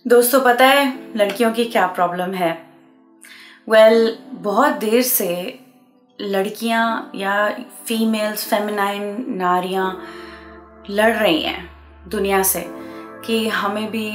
दोस्तों, पता है लड़कियों की क्या प्रॉब्लम है? बहुत देर से लड़कियां या फीमेल्स, फेमिनाइन नारियां लड़ रही हैं दुनिया से कि हमें भी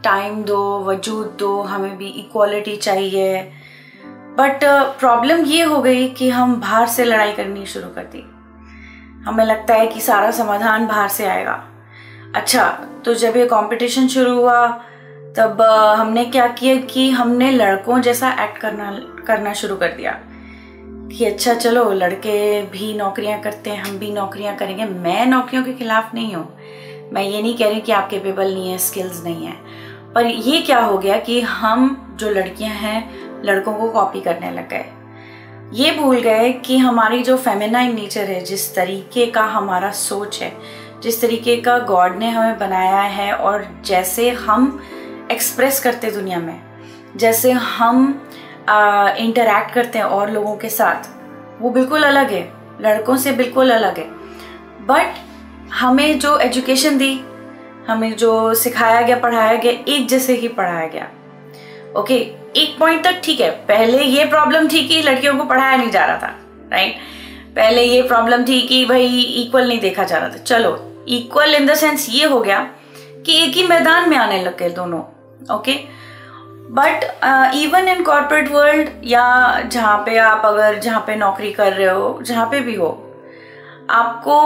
टाइम दो, वजूद दो, हमें भी इक्वालिटी चाहिए। बट प्रॉब्लम ये हो गई कि हम बाहर से लड़ाई करनी शुरू कर दी। हमें लगता है कि सारा समाधान बाहर से आएगा। अच्छा, तो जब ये कंपटीशन शुरू हुआ तब हमने क्या किया कि हमने लड़कों जैसा एक्ट करना शुरू कर दिया कि अच्छा चलो, लड़के भी नौकरियां करते हैं, हम भी नौकरियां करेंगे। मैं नौकरियों के खिलाफ नहीं हूँ, मैं ये नहीं कह रही कि आप कैपेबल नहीं है, स्किल्स नहीं है, पर ये क्या हो गया कि हम जो लड़कियां हैं लड़कों को कॉपी करने लग गए। ये भूल गए कि हमारी जो फेमिनाइन नेचर है, जिस तरीके का हमारा सोच है, जिस तरीके का गॉड ने हमें बनाया है और जैसे हम एक्सप्रेस करते दुनिया में, जैसे हम इंटरैक्ट करते हैं और लोगों के साथ, वो बिल्कुल अलग है, लड़कों से बिल्कुल अलग है। बट हमें जो एजुकेशन दी, हमें जो सिखाया गया, पढ़ाया गया, एक जैसे ही पढ़ाया गया। ओके, एक पॉइंट तक ठीक है। पहले ये प्रॉब्लम थी कि लड़कियों को पढ़ाया नहीं जा रहा था, राइट? पहले ये प्रॉब्लम थी कि भाई इक्वल नहीं देखा जा रहा था। चलो, इक्वल इन द सेंस ये हो गया कि एक ही मैदान में आने लग गए दोनों। Okay, but even in corporate world या जहाँ पे नौकरी कर रहे हो, जहाँ पे भी हो, आपको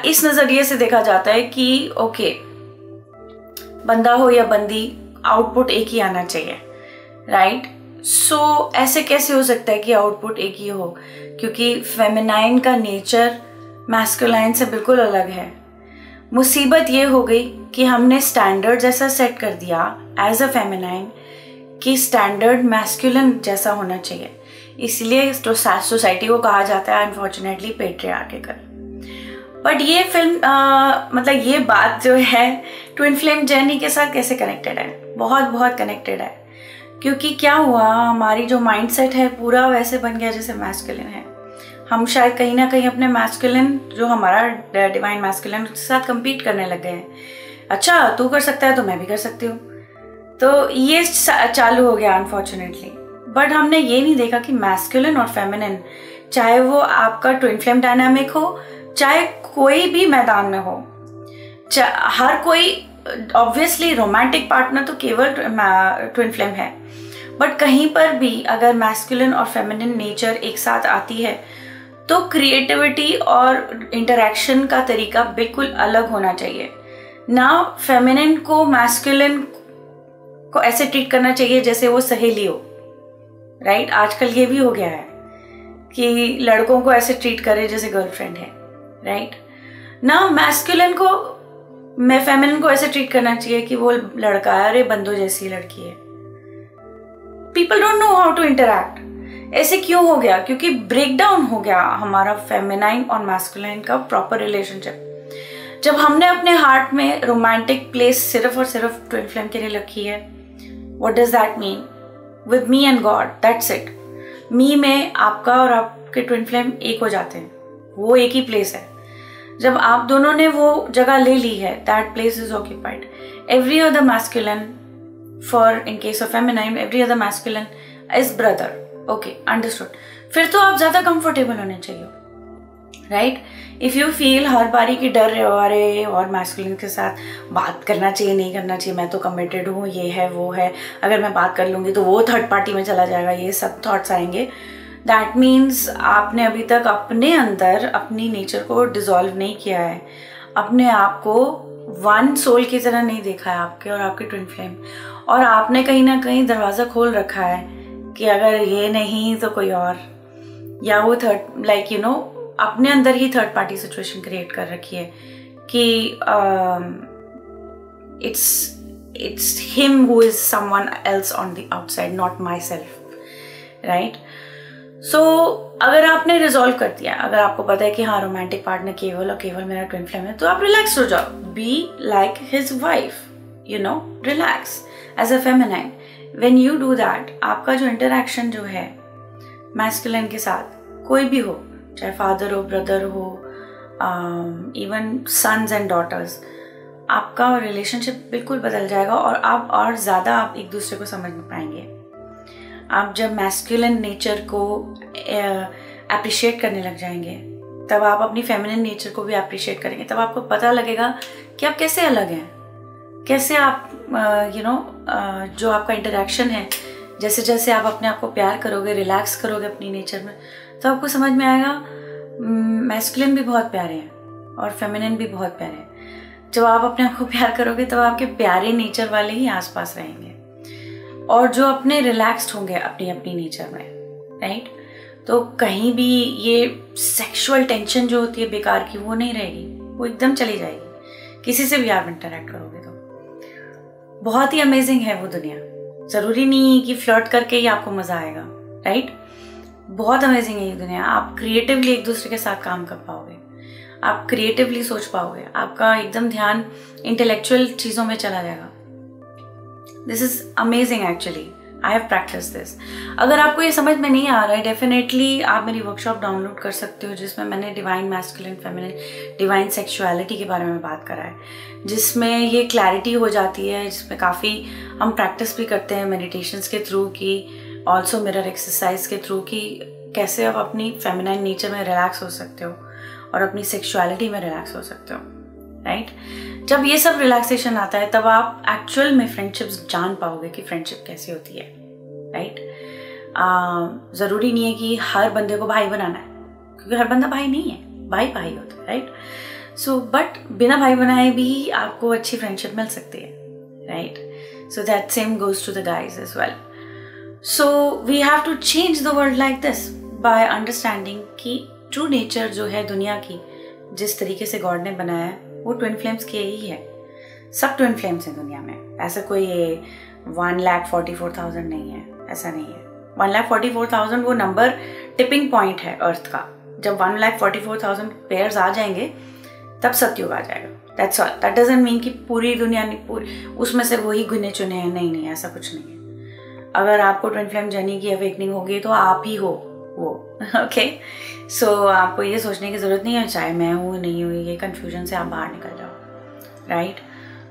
इस नजरिए से देखा जाता है कि ओके, बंदा हो या बंदी, आउटपुट एक ही आना चाहिए, राइट? सो ऐसे कैसे हो सकता है कि आउटपुट एक ही हो? क्योंकि फेमिनाइन का नेचर मैस्कुलाइन से बिल्कुल अलग है। मुसीबत ये हो गई कि हमने स्टैंडर्ड जैसा सेट कर दिया एज अ फेमिनाइन कि स्टैंडर्ड मैस्कुलिन जैसा होना चाहिए। इसलिए सोसाइटी को कहा जाता है अनफॉर्चुनेटली पेट्रियार्किकल। बट ये फिल्म मतलब ये बात जो है ट्विन फ्लेम जर्नी के साथ कैसे कनेक्टेड है? बहुत कनेक्टेड है। क्योंकि क्या हुआ, हमारी जो माइंडसेट है पूरा वैसे बन गया जैसे मैस्कुलिन है। हम शायद कहीं ना कहीं अपने मैस्कुलिन, जो हमारा डिवाइन मैस्कुलिन, उसके साथ compete करने लग गए हैं। अच्छा, तू कर सकता है तो मैं भी कर सकती हूँ, तो ये चालू हो गया अनफॉर्चुनेटली। बट हमने ये नहीं देखा कि मैस्कुलिन और फेमिनिन, चाहे वो आपका ट्विन फ्लेम डायनामिक हो, चाहे कोई भी मैदान में हो, हर कोई, ऑब्वियसली रोमांटिक पार्टनर तो केवल ट्विन फ्लेम है, बट कहीं पर भी अगर मैस्कुलिन और फेमिनिन नेचर एक साथ आती है तो क्रिएटिविटी और इंटरेक्शन का तरीका बिल्कुल अलग होना चाहिए ना। फेमिनिन को मैस्कुलिन को ऐसे ट्रीट करना चाहिए जैसे वो सहेली हो, राइट? आजकल ये भी हो गया है कि लड़कों को ऐसे ट्रीट करे जैसे गर्लफ्रेंड है, राइट? ना मैस्कुलिन को, मैं फेमिनिन को ऐसे ट्रीट करना चाहिए कि वो लड़का है, अरे बंदो जैसी लड़की है। People don't know how to interact. ऐसे क्यों हो गया? क्योंकि ब्रेकडाउन हो गया हमारा फेमिनाइन और मैस्कुलाइन का प्रॉपर रिलेशनशिप। जब हमने अपने हार्ट में रोमांटिक प्लेस सिर्फ और सिर्फ ट्विन फ्लेम के लिए रखी है, what does that mean? With me and god, that's it. Me में आपका और आपके ट्विन फ्लेम एक हो जाते हैं, वो एक ही प्लेस है। जब आप दोनों ने वो जगह ले ली है, that place is occupied. Every other masculine, for in case of feminine, every other masculine is brother. Okay, understood. फिर तो आप ज्यादा कंफर्टेबल होने चाहिए, राइट? इफ यू फील हर बारी की डर रहे हो, अरे और मैस्कुलिन के साथ बात करना चाहिए, नहीं करना चाहिए, मैं तो कमिटेड हूँ, ये है वो है, अगर मैं बात कर लूंगी तो वो थर्ड पार्टी में चला जाएगा, ये सब थॉट्स आएंगे। दैट मीन्स आपने अभी तक अपने अंदर अपनी नेचर को डिसॉल्व नहीं किया है, अपने आप को वन सोल की तरह नहीं देखा है, आपके और आपके ट्विन फ्लेम। और आपने कहीं ना कहीं दरवाजा खोल रखा है कि अगर ये नहीं तो कोई और, या वो थर्ड, लाइक यू नो, अपने अंदर ही थर्ड पार्टी सिचुएशन क्रिएट कर रखी है कि it's him who is someone else on the outside, not my self, right? So अगर आपने रिजॉल्व कर दिया, अगर आपको पता है कि हाँ रोमांटिक पार्टनर केवल और केवल मेरा ट्विन फ्लेम है, तो आप रिलैक्स हो जाओ। Be like his wife, you know, relax as a feminine. When you do that, आपका जो इंटरैक्शन जो है मैस्कुलिन के साथ, कोई भी हो, चाहे फादर हो, ब्रदर हो, इवन सन्स एंड डॉटर्स, आपका रिलेशनशिप बिल्कुल बदल जाएगा और आप और ज़्यादा आप एक दूसरे को समझ पाएंगे। आप जब मैस्कुलिन नेचर को अप्रिशिएट करने लग जाएंगे, तब आप अपनी फेमिनिन नेचर को भी अप्रिशिएट करेंगे। तब आपको पता लगेगा कि आप कैसे अलग हैं, कैसे आप जो आपका इंटरेक्शन है, जैसे जैसे आप अपने आप को प्यार करोगे, रिलैक्स करोगे अपनी नेचर में, तो आपको समझ में आएगा मैस्कुलिन भी बहुत प्यारे हैं और फेमिनिन भी बहुत प्यारे हैं। जब आप अपने आप को प्यार करोगे तो आपके प्यारे नेचर वाले ही आसपास रहेंगे और जो अपने रिलैक्स्ड होंगे अपनी अपनी नेचर में, राइट। तो कहीं भी ये सेक्सुअल टेंशन जो होती है बेकार की, वो नहीं रहेगी, वो एकदम चली जाएगी। किसी से भी आप इंटरेक्ट करोगे तो बहुत ही अमेजिंग है वो दुनिया। जरूरी नहीं है कि फ्लर्ट करके ही आपको मजा आएगा, राइट। बहुत अमेजिंग है ये दुनिया। आप क्रिएटिवली एक दूसरे के साथ काम कर पाओगे, आप क्रिएटिवली सोच पाओगे, आपका एकदम ध्यान इंटेलेक्चुअल चीजों में चला जाएगा। This is amazing actually, I have practice this. अगर आपको ये समझ में नहीं आ रहा है, डेफिनेटली आप मेरी वर्कशॉप डाउनलोड कर सकते हो, जिसमें मैंने divine masculine feminine, divine sexuality के बारे में बात करा है, जिसमें ये क्लैरिटी हो जाती है, जिसमें काफ़ी हम प्रैक्टिस भी करते हैं मेडिटेशंस के थ्रू की, ऑल्सो मिरर एक्सरसाइज के थ्रू की कैसे आप अपनी फेमिनाइन नेचर में रिलैक्स हो सकते हो और अपनी सेक्सुअलिटी में रिलैक्स हो सकते हो, राइट। जब ये सब रिलैक्सेशन आता है तब आप एक्चुअल में फ्रेंडशिप्स जान पाओगे कि फ्रेंडशिप कैसी होती है, राइट। ज़रूरी नहीं है कि हर बंदे को भाई बनाना है, क्योंकि हर बंदा भाई नहीं है, भाई भाई होता है, राइट। सो बट बिना भाई बनाए भी आपको अच्छी फ्रेंडशिप मिल सकती है, right. So that same goes to the guys as well. So we have to change the world like this by understanding कि ट्रू नेचर जो है दुनिया की, जिस तरीके से गॉड ने बनाया है, वो ट्विन फ्लेम्स के ही है। सब ट्विन फ्लेम्स हैं दुनिया में, ऐसा कोई 1,44,000 नहीं है, ऐसा नहीं है। 1,44,000 वो नंबर टिपिंग पॉइंट है अर्थ का। जब 1,44,000 पेयर्स आ जाएंगे तब सतयुग आ जाएगा। That's all. That doesn't mean कि पूरी दुनिया नहीं, पूरी उसमें से वही गिने चुने हैं, नहीं नहीं, ऐसा कुछ नहीं है। अगर आपको ट्विन फ्लेम जर्नी की अवेकनिंग होगी तो आप ही हो वो, ओके। सो आपको ये सोचने की जरूरत नहीं है चाहे मैं हूँ नहीं हूँ, ये कंफ्यूजन से आप बाहर निकल जाओ, right.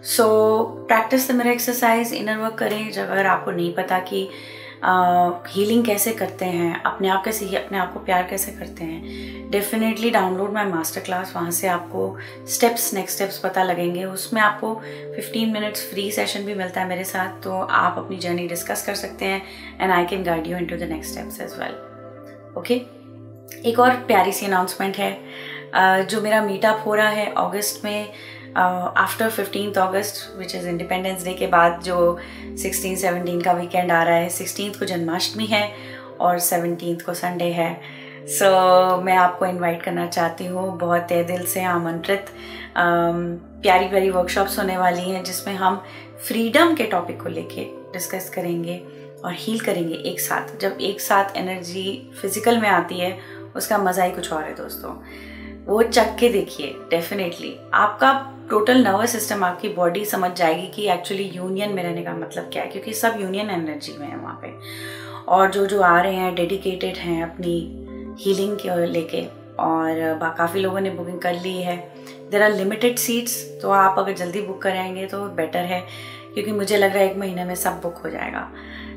So practice the mirror exercise, inner work करें। जब अगर आपको नहीं पता कि हीलिंग कैसे करते हैं, अपने आप कैसे, अपने आप को प्यार कैसे करते हैं, definitely download my master class. वहाँ से आपको स्टेप्स, नेक्स्ट स्टेप्स पता लगेंगे। उसमें आपको 15 मिनट्स फ्री सेशन भी मिलता है मेरे साथ, तो आप अपनी जर्नी डिस्कस कर सकते हैं and I can guide you into the next steps as well, okay. एक और प्यारी सी अनाउंसमेंट है, जो मेरा मीटअप हो रहा है अगस्त में, after 15th August which is independence day के बाद, जो 16-17 का वीकेंड आ रहा है। 16th को जन्माष्टमी है और 17th को संडे है। सो मैं आपको इनवाइट करना चाहती हूँ, बहुत तहे दिल से आमंत्रित। प्यारी प्यारी वर्कशॉप्स होने वाली हैं जिसमें हम फ्रीडम के टॉपिक को लेके डिस्कस करेंगे और हील करेंगे एक साथ। जब एक साथ एनर्जी फिजिकल में आती है उसका मज़ा ही कुछ और है दोस्तों, वो चख के देखिए। डेफिनेटली आपका टोटल नर्वस सिस्टम, आपकी बॉडी समझ जाएगी कि एक्चुअली यूनियन में रहने का मतलब क्या है, क्योंकि सब यूनियन एनर्जी में है वहाँ पे। और जो आ रहे हैं डेडिकेटेड हैं अपनी हीलिंग के लेके, और काफ़ी लोगों ने बुकिंग कर ली है। देयर आर लिमिटेड सीट्स, तो आप अगर जल्दी बुक कराएंगे तो बेटर है, क्योंकि मुझे लग रहा है 1 महीने में सब बुक हो जाएगा।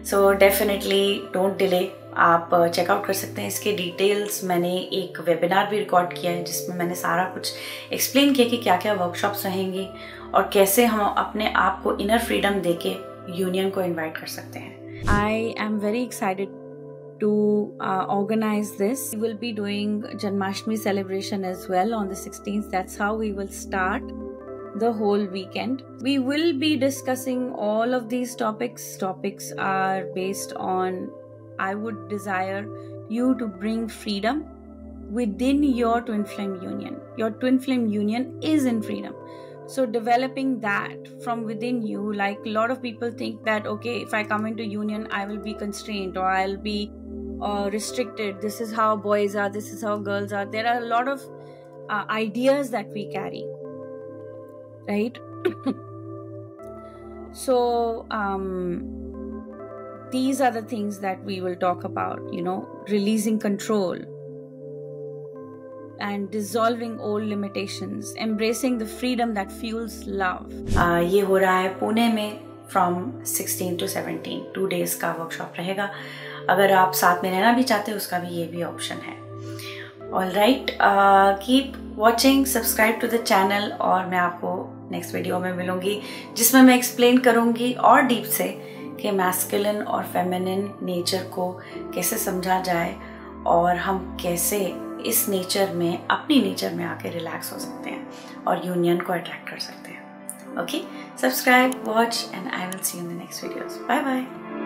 सो डेफिनेटली डोंट डिले, आप चेकआउट कर सकते हैं इसके डिटेल्स। मैंने एक वेबिनार भी रिकॉर्ड किया है जिसमें मैंने सारा कुछ एक्सप्लेन किया कि क्या क्या वर्कशॉप्स रहेंगी और कैसे हम अपने आप को इनर फ्रीडम देके यूनियन को इनवाइट कर सकते हैं। I am very excited to organize this. We will be doing Janmashtami celebration as well on the 16th. That's how we will start the whole weekend. We will be discussing all of these topics. Topics are based on, I would desire you to bring freedom within your twin flame union. Your twin flame union is in freedom. So developing that from within you, like a lot of people think that, okay, if I come into union, I will be constrained or I'll be restricted. This is how boys are, this is how girls are. There are a lot of ideas that we carry, right? So these are the things that we will talk about, releasing control, and dissolving old limitations, embracing the freedom that fuels love. ये हो रहा है पुणे में from 16 to 17, 2 days का workshop रहेगा. अगर आप साथ में रहना भी चाहते हो उसका भी ये भी ऑप्शन है. All right, keep watching, subscribe to the channel और मैं आपको नेक्स्ट वीडियो में मिलूंगी जिसमें मैं एक्सप्लेन करूंगी और डीप से कि मैस्कुलिन और फेमिनिन नेचर को कैसे समझा जाए और हम कैसे इस नेचर में, अपनी नेचर में आके रिलैक्स हो सकते हैं और यूनियन को अट्रैक्ट कर सकते हैं. Okay, subscribe, watch and I will see you in the next videos. Bye bye.